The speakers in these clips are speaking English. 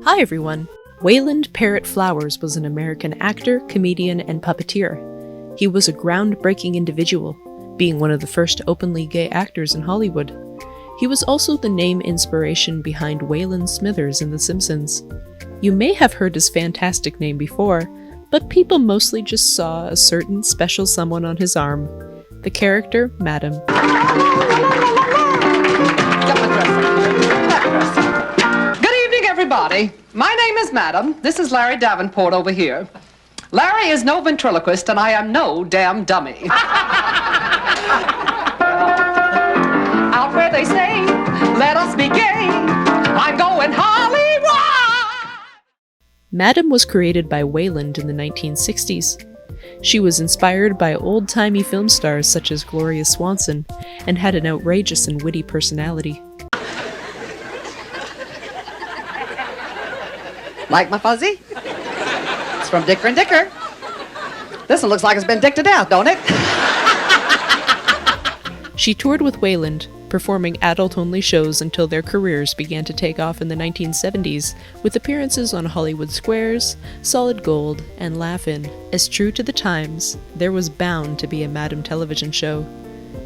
Hi everyone! Wayland Parrot Flowers was an American actor, comedian, and puppeteer. He was a groundbreaking individual, being one of the first openly gay actors in Hollywood. He was also the name inspiration behind Wayland Smithers in The Simpsons. You may have heard his fantastic name before, but people mostly just saw a certain special someone on his arm. The character, Madam. Everybody, my name is Madam. This is Larry Davenport over here. Larry is no ventriloquist, and I am no damn dummy. Out where they say, let us be gay, I'm going Hollywood! Madam was created by Wayland in the 1960s. She was inspired by old-timey film stars such as Gloria Swanson, and had an outrageous and witty personality. Like my fuzzy? It's from Dicker and Dicker. This one looks like it's been dicked to death, don't it? She toured with Wayland, performing adult-only shows until their careers began to take off in the 1970s, with appearances on Hollywood Squares, Solid Gold, and Laugh-In. As true to the times, there was bound to be a Madam television show.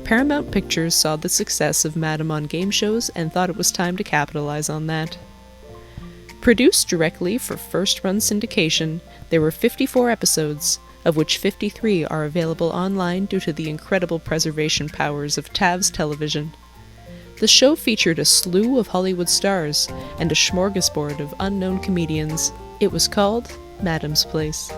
Paramount Pictures saw the success of Madam on game shows and thought it was time to capitalize on that. Produced directly for first-run syndication, there were 54 episodes, of which 53 are available online due to the incredible preservation powers of TAV's television. The show featured a slew of Hollywood stars and a smorgasbord of unknown comedians. It was called Madam's Place.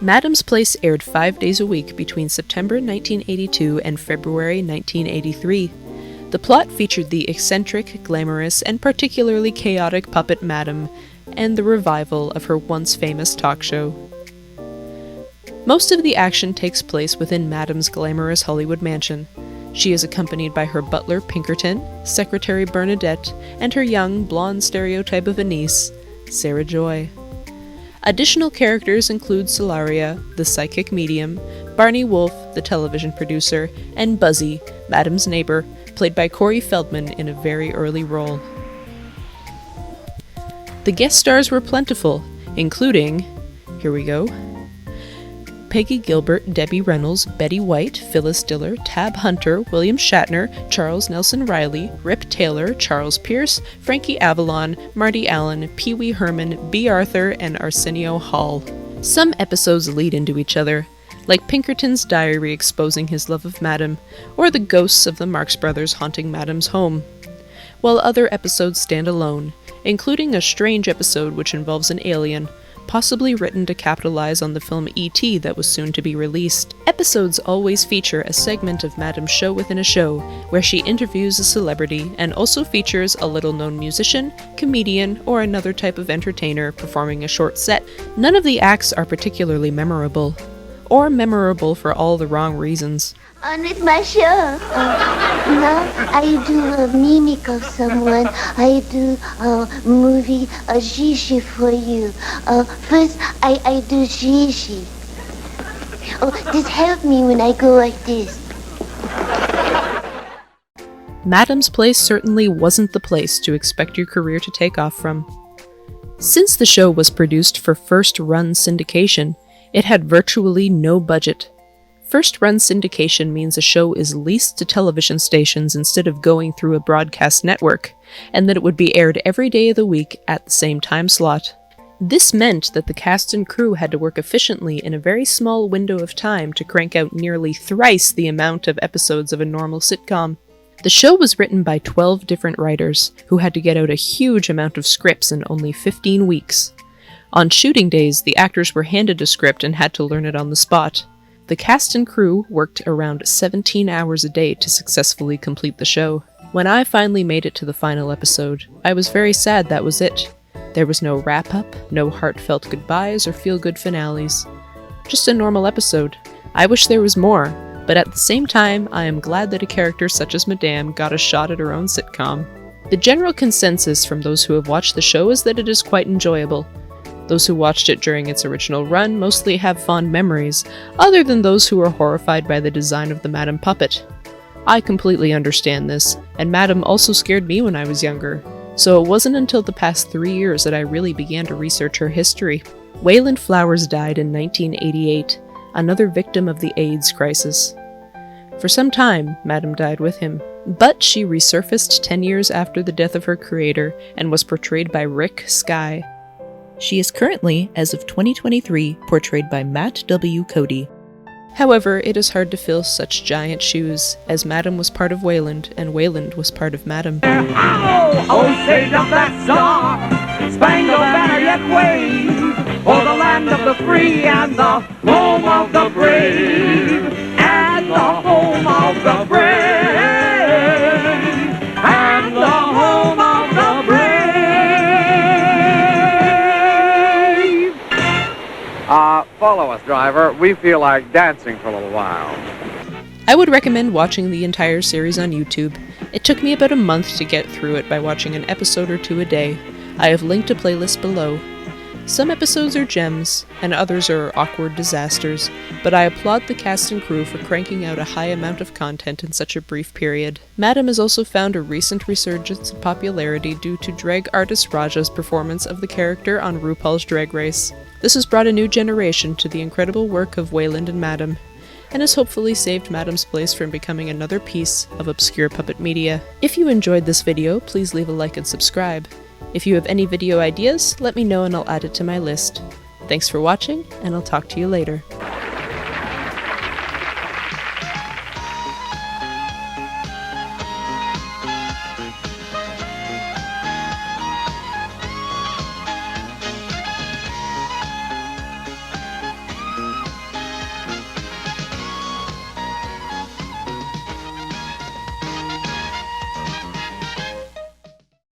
Madam's Place aired 5 days a week between September 1982 and February 1983. The plot featured the eccentric, glamorous, and particularly chaotic puppet Madam, and the revival of her once famous talk show. Most of the action takes place within Madam's glamorous Hollywood mansion. She is accompanied by her butler Pinkerton, secretary Bernadette, and her young, blonde stereotype of a niece, Sarah Joy. Additional characters include Solaria, the psychic medium, Barney Wolf, the television producer, and Buzzy, Madam's neighbor, played by Corey Feldman in a very early role. The guest stars were plentiful, including, here we go, Peggy Gilbert, Debbie Reynolds, Betty White, Phyllis Diller, Tab Hunter, William Shatner, Charles Nelson Riley, Rip Taylor, Charles Pierce, Frankie Avalon, Marty Allen, Pee Wee Herman, B. Arthur, and Arsenio Hall. Some episodes lead into each other, like Pinkerton's diary exposing his love of Madam, or the ghosts of the Marx Brothers haunting Madam's home, while other episodes stand alone, including a strange episode which involves an alien, possibly written to capitalize on the film E.T. that was soon to be released. Episodes always feature a segment of Madam's show within a show, where she interviews a celebrity and also features a little-known musician, comedian, or another type of entertainer performing a short set. None of the acts are particularly memorable, or memorable for all the wrong reasons. On with my show. Now I do a mimic of someone. I do a movie, a Gigi for you. First, I do Gigi. Oh, just help me when I go like this. Madam's Place certainly wasn't the place to expect your career to take off from. Since the show was produced for first-run syndication, it had virtually no budget. First-run syndication means a show is leased to television stations instead of going through a broadcast network, and that it would be aired every day of the week at the same time slot. This meant that the cast and crew had to work efficiently in a very small window of time to crank out nearly thrice the amount of episodes of a normal sitcom. The show was written by 12 different writers, who had to get out a huge amount of scripts in only 15 weeks. On shooting days, the actors were handed a script and had to learn it on the spot. The cast and crew worked around 17 hours a day to successfully complete the show. When I finally made it to the final episode, I was very sad that was it. There was no wrap-up, no heartfelt goodbyes or feel-good finales. Just a normal episode. I wish there was more, but at the same time, I am glad that a character such as Madame got a shot at her own sitcom. The general consensus from those who have watched the show is that it is quite enjoyable. Those who watched it during its original run mostly have fond memories, other than those who are horrified by the design of the Madame puppet. I completely understand this, and Madame also scared me when I was younger, so it wasn't until the past 3 years that I really began to research her history. Wayland Flowers died in 1988, another victim of the AIDS crisis. For some time, Madame died with him, but she resurfaced 10 years after the death of her creator and was portrayed by Rick Skye. She is currently, as of 2023, portrayed by Matt W. Cody. However, it is hard to fill such giant shoes, as Madame was part of Wayland, and Wayland was part of Madame. Ow! Oh, say doth that star spangled banner yet wave for the land of the free and the home of the brave, and the home of the brave, and the home of the brave. Follow us, driver. We feel like dancing for a little while. I would recommend watching the entire series on YouTube. It took me about a month to get through it by watching an episode or two a day. I have linked a playlist below. Some episodes are gems, and others are awkward disasters, but I applaud the cast and crew for cranking out a high amount of content in such a brief period. Madame has also found a recent resurgence in popularity due to drag artist Raja's performance of the character on RuPaul's Drag Race. This has brought a new generation to the incredible work of Wayland and Madame, and has hopefully saved Madame's place from becoming another piece of obscure puppet media. If you enjoyed this video, please leave a like and subscribe. If you have any video ideas, let me know and I'll add it to my list. Thanks for watching, and I'll talk to you later.